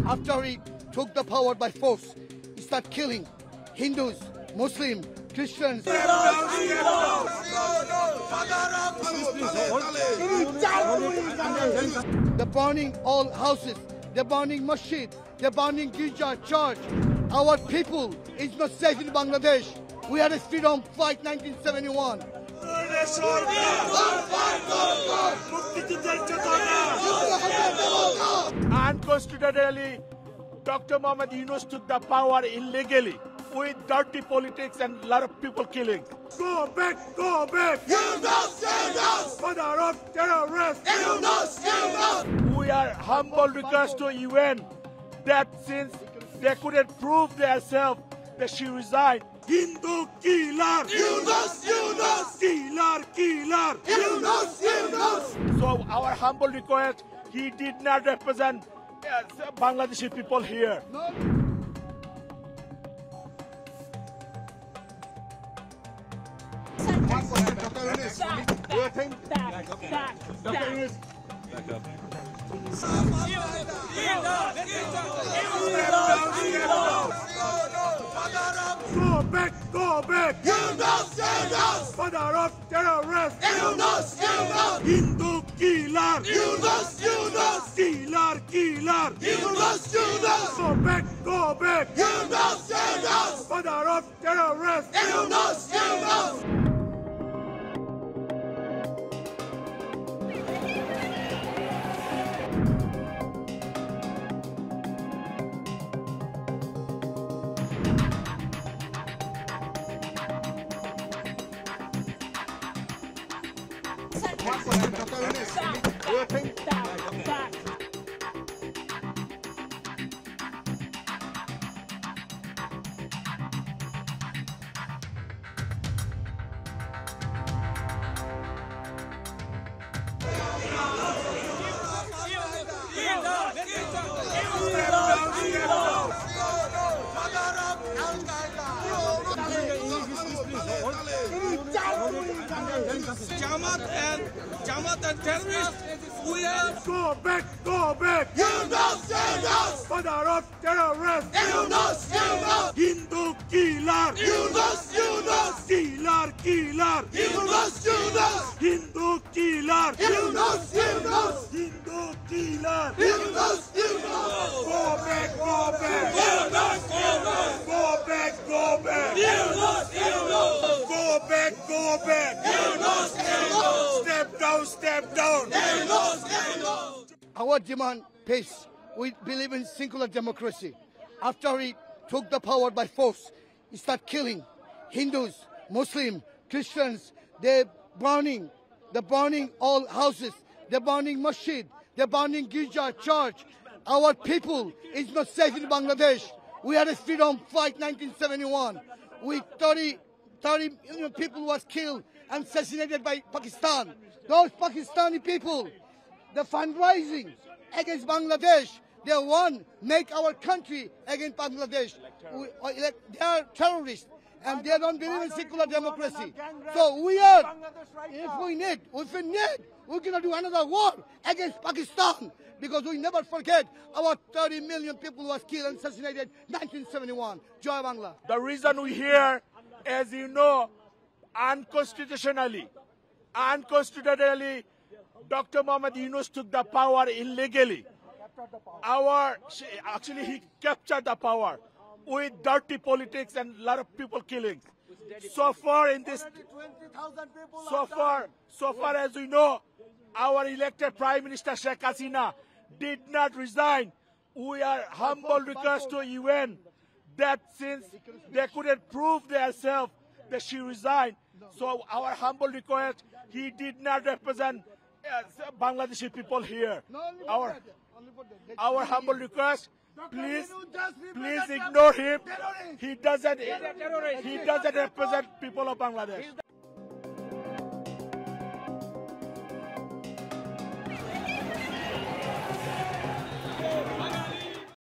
After he took the power by force, he started killing Hindus, Muslims, Christians. They're burning all houses. They're burning masjid. They're burning girja, church. Our people is not safe in Bangladesh. We had a freedom fight 1971. Unconstitutionally, Dr. Mohamed Yunus took the power illegally with dirty politics and a lot of people killing. Go back, go back! Yunus, Yunus! Father of terrorists! Yunus, Yunus! We are humble request to UN that since they couldn't prove themselves that she resigned. Hindu killer! Yunus, Yunus! Killer, killer! Yunus, Yunus! So our humble request, he did not represent Bangladeshi people here. No. Go back, go back! Yunus, Yunus! Father of terrorists! Yunus, Yunus! Hindu killer! Yunus, Yunus! Killer, killer! Yunus, Yunus! Go back, go back! Yunus, Yunus! Father of terrorists! Yunus, Yunus! Jamaat and terrorists, we are... Go back, go back! Yunus, Yunus! Father of terrorists! Yunus, Yunus! Hindu killer! Yunus, Yunus! Killer, killer! Yunus, Yunus! Hindu killer! Yunus, Yunus! Hindu killer! Yunus, Yunus! Go back, go back! Yunus, Yunus! Go back, go back! Yunus, Yunus! Go back, go back! Yunus, Yunus! Step down, step down! Yunus, Yunus! Our demand peace. We believe in singular democracy. After he took the power by force, he started killing Hindus, Muslims, Christians. They're burning all houses. They're burning masjid. They're burning girja, church. Our people is not safe in Bangladesh. We had a freedom fight 1971. We 30 people was killed and assassinated by Pakistan. Those Pakistani people, the fundraising against Bangladesh, they want make our country against Bangladesh. They are terrorists and they don't believe in secular democracy. So we are, if we need, we're going to do another war against Pakistan because we never forget our 30 million people was killed and assassinated 1971. Joy Bangla. The reason we're here, as you know, unconstitutionally, Dr. Mohamed Yunus took the power illegally. Actually, he captured the power with dirty politics and a lot of people killing. So far as we know, our elected Prime Minister Sheikh Hasina did not resign. We are humble request to UN that since they couldn't prove themselves that she resigned. So our humble request, he did not represent Bangladeshi people here. Our humble request, please ignore him. He doesn't represent people of Bangladesh.